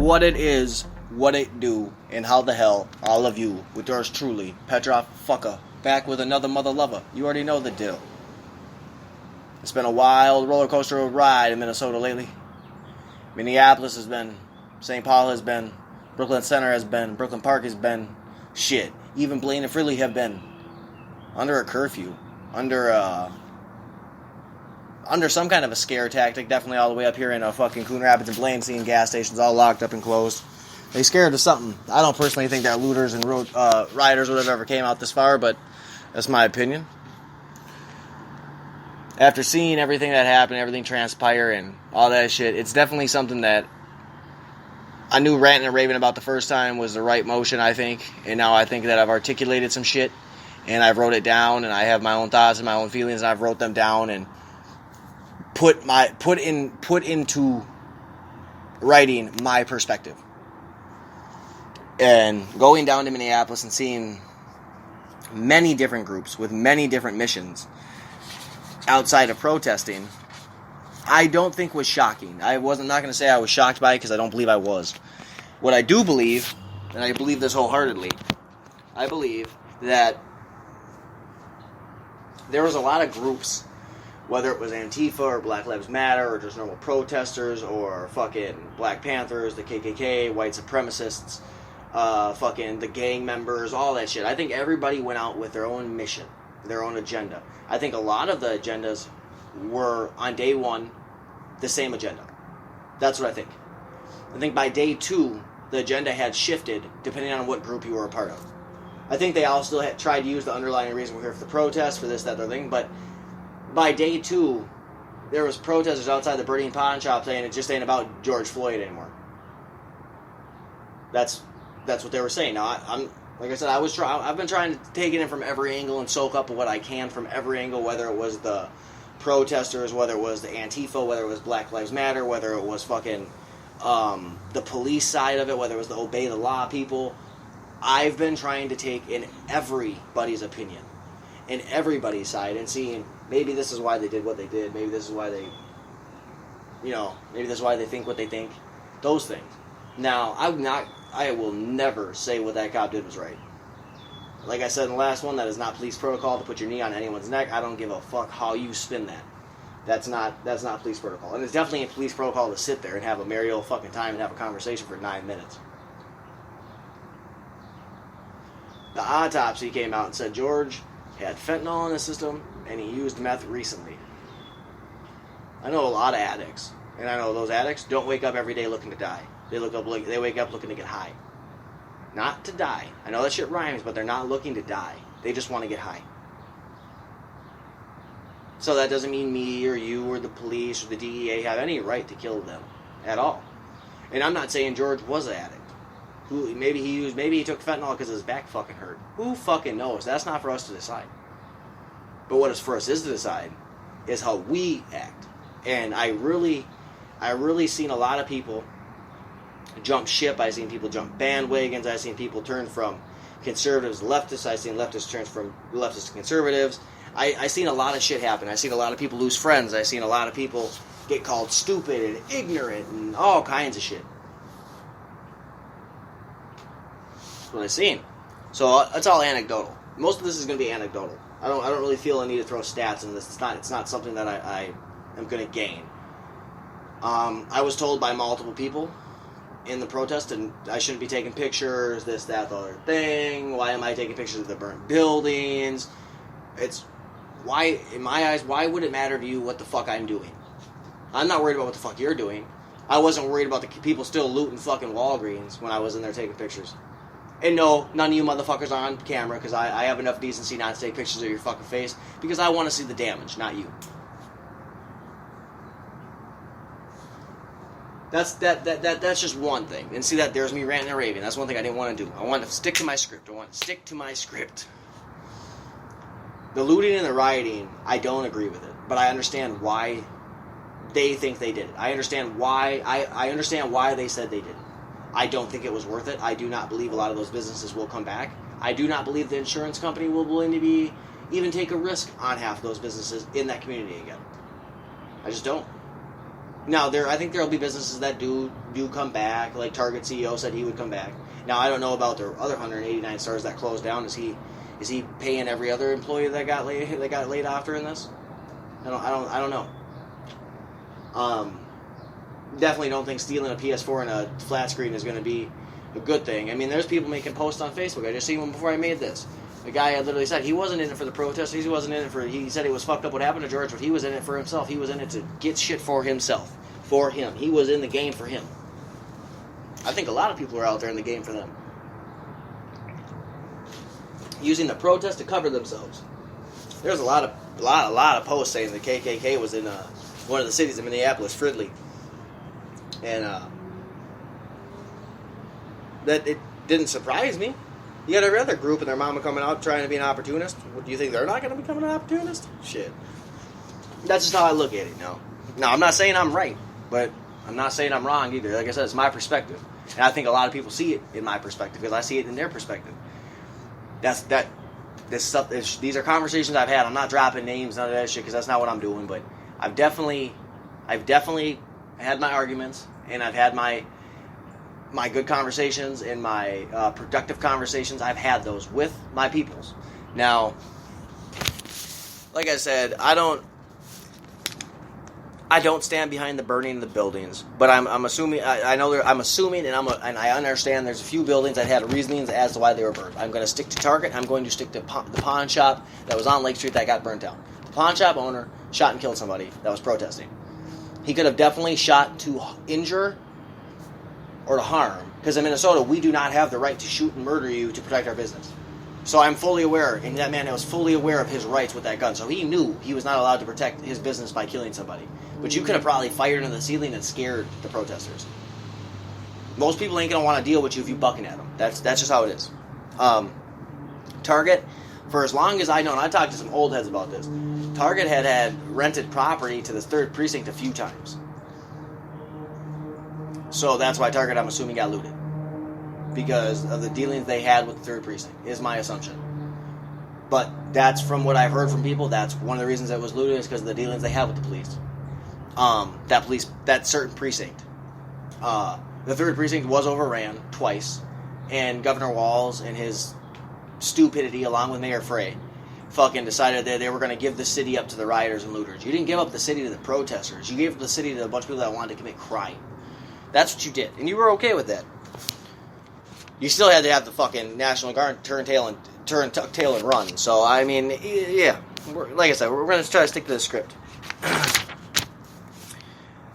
what it is, what it do, and how the hell all of you, with yours truly, Petrov Fucker, back with another mother lover. You already know the deal. It's been a wild roller coaster ride in Minnesota lately. Minneapolis has been, St. Paul has been, Brooklyn Center has been, Brooklyn Park has been, shit. Even Blaine and Fridley have been under a curfew, under some kind of a scare tactic, definitely all the way up here in fucking Coon Rapids and Blaine, seeing gas stations all locked up and closed. They scared of something. I don't personally think that looters and rioters would have ever came out this far, but that's my opinion. After seeing everything that happened, everything transpire and all that shit, it's definitely something that I knew ranting and raving about the first time was the right motion, I think. And now I think that I've articulated some shit, and I've wrote it down, and I have my own thoughts and my own feelings, and I've wrote them down and put into writing my perspective. And going down to Minneapolis and seeing many different groups with many different missions outside of protesting, I don't think was shocking. I'm not going to say I was shocked by it because I don't believe I was. What I do believe, and I believe this wholeheartedly, I believe that there was a lot of groups, whether it was Antifa or Black Lives Matter or just normal protesters or fucking Black Panthers, the KKK, white supremacists, fucking the gang members, all that shit. I think everybody went out with their own mission, their own agenda. I think a lot of the agendas were, on day one, the same agenda. That's what I think. I think by day two, the agenda had shifted depending on what group you were a part of. I think they all still had tried to use the underlying reason we're here for the protest, for this, that, other thing, but by day two, there was protesters outside the Birdie Pawn Shop saying it just ain't about George Floyd anymore. That's what they were saying. Now, I'm like I said, I've been trying to take it in from every angle and soak up what I can from every angle, whether it was the protesters, whether it was the Antifa, whether it was Black Lives Matter, whether it was fucking the police side of it, whether it was the obey the law people. I've been trying to take in everybody's opinion, in everybody's side, and seeing maybe this is why they did what they did, maybe this is why they, maybe this is why they think what they think, those things. Now, I will never say what that cop did was right. Like I said in the last one, that is not police protocol to put your knee on anyone's neck. I don't give a fuck how you spin that. That's not police protocol. And it's definitely a police protocol to sit there and have a merry old fucking time and have a conversation for 9 minutes. The autopsy came out and said George had fentanyl in his system and he used meth recently. I know a lot of addicts, and I know those addicts don't wake up every day looking to die. They wake up looking to get high. Not to die. I know that shit rhymes, but they're not looking to die. They just want to get high. So that doesn't mean me or you or the police or the DEA have any right to kill them at all. And I'm not saying George was an addict. Maybe he took fentanyl because his back fucking hurt. Who fucking knows? That's not for us to decide. But what is for us is to decide is how we act. And I really seen a lot of people jump ship. I've seen people jump bandwagons. I've seen people turn from conservatives to leftists. I've seen leftists turn from leftists to conservatives. I've seen a lot of shit happen. I've seen a lot of people lose friends. I've seen a lot of people get called stupid and ignorant and all kinds of shit. That's what I've seen. So it's all anecdotal. Most of this is going to be anecdotal. I don't really feel a need to throw stats in this. It's not something that I am going to gain. I was told by multiple people in the protest, and I shouldn't be taking pictures, this, that, the other thing. Why am I taking pictures of the burnt buildings? Why, in my eyes, why would it matter to you what the fuck I'm doing? I'm not worried about what the fuck you're doing. I wasn't worried about the people still looting fucking Walgreens when I was in there taking pictures. And no, none of you motherfuckers are on camera, because I have enough decency not to take pictures of your fucking face, because I want to see the damage, not you. That's just one thing. And see, that there's me ranting and raving. That's one thing I didn't want to do. I wanted to stick to my script. The looting and the rioting, I don't agree with it. But I understand why they think they did it. I understand why they said they did it. I don't think it was worth it. I do not believe a lot of those businesses will come back. I do not believe the insurance company will be willing to even take a risk on half of those businesses in that community again. I just don't. Now, I think there'll be businesses that do come back. Like Target CEO said he would come back. Now, I don't know about the other 189 stores that closed down. Is he paying every other employee that got laid off during this? I don't know. Definitely don't think stealing a PS4 and a flat screen is going to be a good thing. I mean, there's people making posts on Facebook. I just seen one before I made this. The guy had literally said he wasn't in it for the protest. He wasn't in it for. He said it was fucked up what happened to George, but he was in it for himself. He was in it to get shit for himself, for him. He was in the game for him. I think a lot of people are out there in the game for them, using the protest to cover themselves. There's a lot of posts saying the KKK was in one of the cities of Minneapolis, Fridley, and that it didn't surprise me. You got every other group and their mama coming out trying to be an opportunist. What, do you think they're not going to become an opportunist? Shit. That's just how I look at it now. Now, I'm not saying I'm right, but I'm not saying I'm wrong either. Like I said, it's my perspective. And I think a lot of people see it in my perspective because I see it in their perspective. This stuff. These are conversations I've had. I'm not dropping names, none of that shit, because that's not what I'm doing. But I've definitely had my arguments, and I've had my good conversations and my productive conversations. I've had those with my peoples. Now, like I said, I don't stand behind the burning of the buildings, but I'm assuming I'm assuming, and I understand there's a few buildings that had reasonings as to why they were burned. I'm going to stick to Target. I'm going to stick to the pawn shop that was on Lake Street that got burnt down. The pawn shop owner shot and killed somebody that was protesting. He could have definitely shot to injure or to harm, because in Minnesota we do not have the right to shoot and murder you to protect our business. So I'm fully aware, and that man was fully aware of his rights with that gun. So he knew he was not allowed to protect his business by killing somebody. But you could have probably fired into the ceiling and scared the protesters. Most people ain't going to want to deal with you if you bucking at them. That's just how it is. Target, for as long as I know, and I talked to some old heads about this, Target had rented property to the 3rd Precinct a few times. So that's why Target, I'm assuming, got looted. Because of the dealings they had with the 3rd Precinct, is my assumption. But that's from what I've heard from people. That's one of the reasons it was looted, is because of the dealings they had with the police. That certain precinct. The 3rd Precinct was overran twice, and Governor Walz and his stupidity, along with Mayor Frey, fucking decided that they were going to give the city up to the rioters and looters. You didn't give up the city to the protesters. You gave up the city to a bunch of people that wanted to commit crime. That's what you did, and you were okay with that. You still had to have the fucking National Guard tuck tail and run. So I mean, yeah, like I said, we're going to try to stick to the script.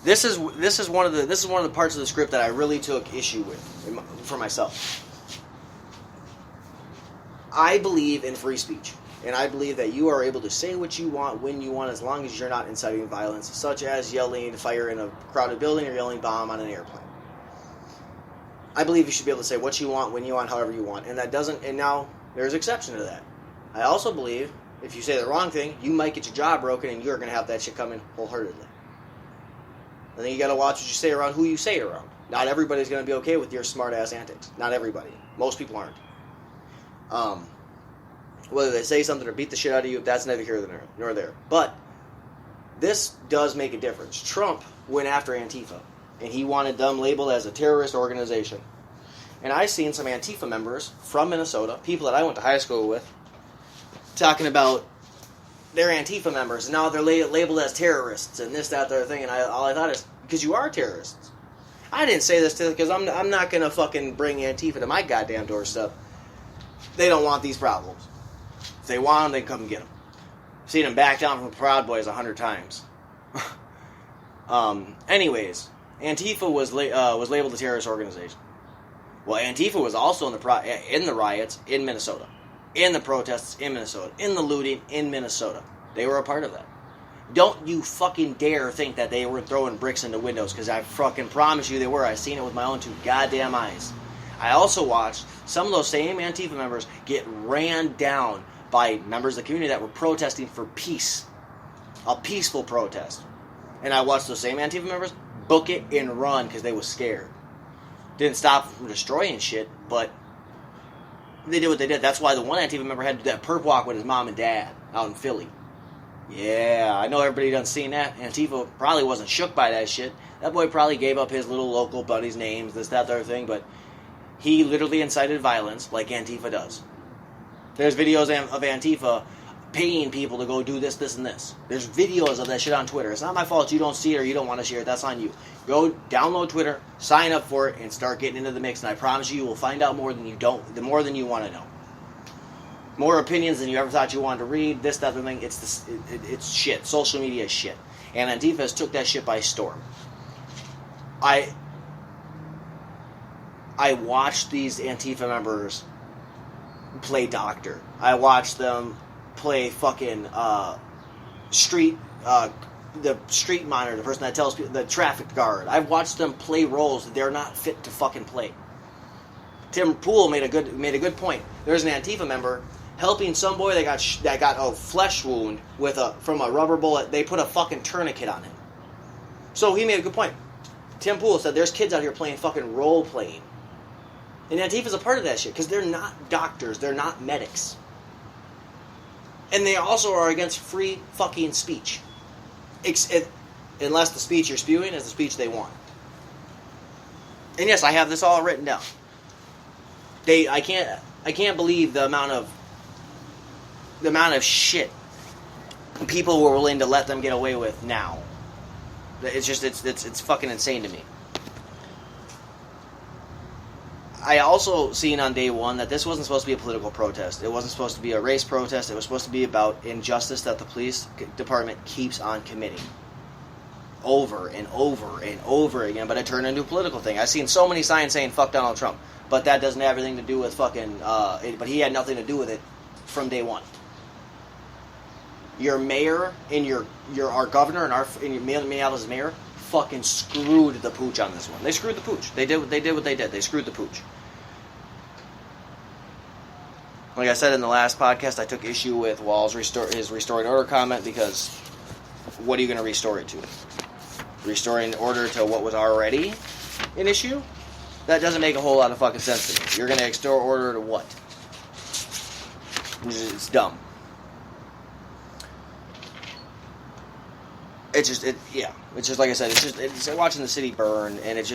This is one of the parts of the script that I really took issue with for myself. I believe in free speech, and I believe that you are able to say what you want when you want, as long as you're not inciting violence, such as yelling fire in a crowded building or yelling bomb on an airplane. I believe you should be able to say what you want, when you want, however you want, and that doesn't. And now there's exception to that. I also believe if you say the wrong thing, you might get your job broken, and you're going to have that shit coming wholeheartedly. I think you got to watch what you say around who you say it around. Not everybody's going to be okay with your smart ass antics. Not everybody. Most people aren't. Whether they say something or beat the shit out of you, that's neither here nor there. But this does make a difference. Trump went after Antifa, and he wanted them labeled as a terrorist organization. And I've seen some Antifa members from Minnesota, people that I went to high school with, talking about they're Antifa members, and now they're labeled as terrorists, and this, that, the other thing, and all I thought is, because you are terrorists. I didn't say this because I'm not going to fucking bring Antifa to my goddamn doorstep. They don't want these problems. If they want them, they come and get them. I've seen them back down from Proud Boys 100 times. Anyways, Antifa was labeled a terrorist organization. Well, Antifa was also in the riots in Minnesota, in the protests in Minnesota, in the looting in Minnesota. They were a part of that. Don't you fucking dare think that they were throwing bricks into windows, because I fucking promise you they were. I've seen it with my own two goddamn eyes. I also watched some of those same Antifa members get ran down by members of the community that were protesting for peace. A peaceful protest. And I watched those same Antifa members book it and run because they was scared. Didn't stop from destroying shit, but they did what they did. That's why the one Antifa member had to do that perp walk with his mom and dad out in Philly. Yeah, I know everybody done seen that. Antifa probably wasn't shook by that shit. That boy probably gave up his little local buddies' names, this, that, the other thing, but he literally incited violence like Antifa does. There's videos of Antifa paying people to go do this, this, and this. There's videos of that shit on Twitter. It's not my fault you don't see it or you don't want to share it. That's on you. Go download Twitter, sign up for it, and start getting into the mix. And I promise you will find out more than you want to know. More opinions than you ever thought you wanted to read. This, that, the thing. It's shit. Social media is shit. And Antifa has took that shit by storm. I watched these Antifa members play doctor. I watched them play fucking the street monitor, the person that tells people, the traffic guard. I've watched them play roles that they're not fit to fucking play. Tim Pool made a good point. There's an Antifa member helping some boy that got a flesh wound from a rubber bullet. They put a fucking tourniquet on him. So he made a good point. Tim Pool said there's kids out here playing fucking role playing. And Antifa's a part of that shit because they're not doctors, they're not medics. And they also are against free fucking speech. Unless the speech you're spewing is the speech they want. And yes, I have this all written down. I can't believe the amount of shit people were willing to let them get away with now. It's fucking insane to me. I also seen on day one that this wasn't supposed to be a political protest. It wasn't supposed to be a race protest. It was supposed to be about injustice that the police department keeps on committing. Over and over and over again, but it turned into a political thing. I've seen so many signs saying "fuck Donald Trump," but that doesn't have anything to do with fucking. But he had nothing to do with it from day one. Your mayor and our governor and your Minneapolis mayor fucking screwed the pooch on this one. They screwed the pooch. They did what they did. They screwed the pooch. Like I said in the last podcast, I took issue with Wall's his restoring order comment because what are you going to restore it to? Restoring order to what was already an issue? That doesn't make a whole lot of fucking sense to me. You're going to restore order to what? It's dumb. It's just like I said. It's watching the city burn, and it's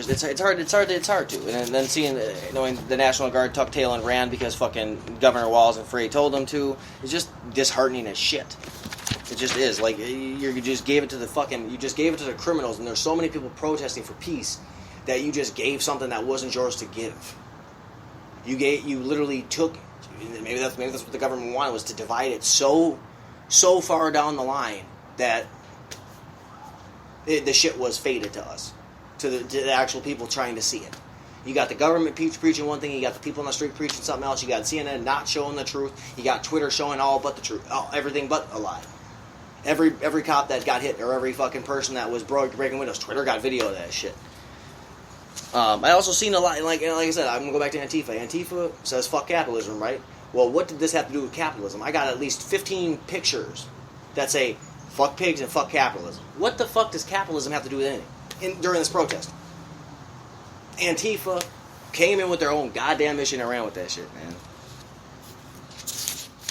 hard to. And then seeing, knowing the National Guard tucked tail and ran because fucking Governor Walz and Frey told them to. It's just disheartening as shit. It just is. Like you just gave it to the criminals, and there's so many people protesting for peace that you just gave something that wasn't yours to give. You literally took. Maybe that's what the government wanted, was to divide it so far down the line that. The shit was faded to us, to the actual people trying to see it. You got the government preaching one thing, you got the people on the street preaching something else, you got CNN not showing the truth, you got Twitter showing all but the truth, everything but a lie. Every cop that got hit, or every fucking person that was breaking windows, Twitter got video of that shit. I also seen a lot, like I said, I'm going to go back to Antifa. Antifa says fuck capitalism, right? Well, what did this have to do with capitalism? I got at least 15 pictures that say fuck pigs and fuck capitalism. What the fuck does capitalism have to do with anything during this protest? Antifa came in with their own goddamn mission and ran with that shit, man.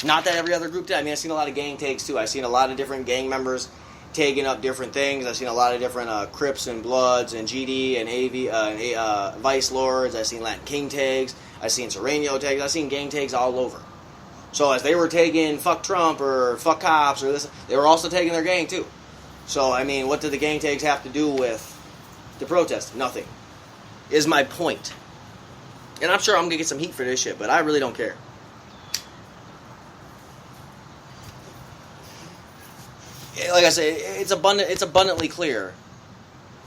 Not that every other group did. I mean, I've seen a lot of gang takes, too. I've seen a lot of different gang members taking up different things. I've seen a lot of different Crips and Bloods and GD and AV, Vice Lords. I've seen Latin King tags. I've seen Sereno tags. I've seen gang tags all over. So as they were taking fuck Trump or fuck cops or this, they were also taking their gang too. So, I mean, what did the gang tags have to do with the protest? Nothing. Is my point. And I'm sure I'm going to get some heat for this shit, but I really don't care. Like I say, it's abundantly clear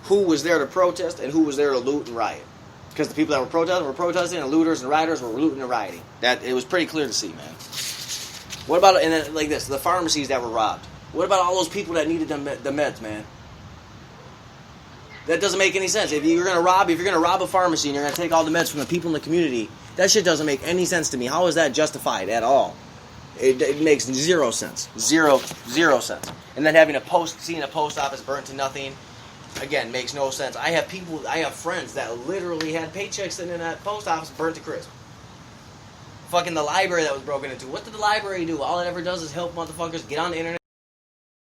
who was there to protest and who was there to loot and riot. Because the people that were protesting, and looters and rioters were looting and rioting. It was pretty clear to see, man. What about, and then like this, the pharmacies that were robbed? What about all those people that needed the meds, man? That doesn't make any sense. If you're gonna rob a pharmacy and you're gonna take all the meds from the people in the community, that shit doesn't make any sense to me. How is that justified at all? It makes zero sense. Zero sense. And then seeing a post office burnt to nothing, again, makes no sense. I have friends that literally had paychecks sitting in that post office burnt to crisp. Fucking the library that was broken into. What did the library do? All it ever does is help motherfuckers get on the internet.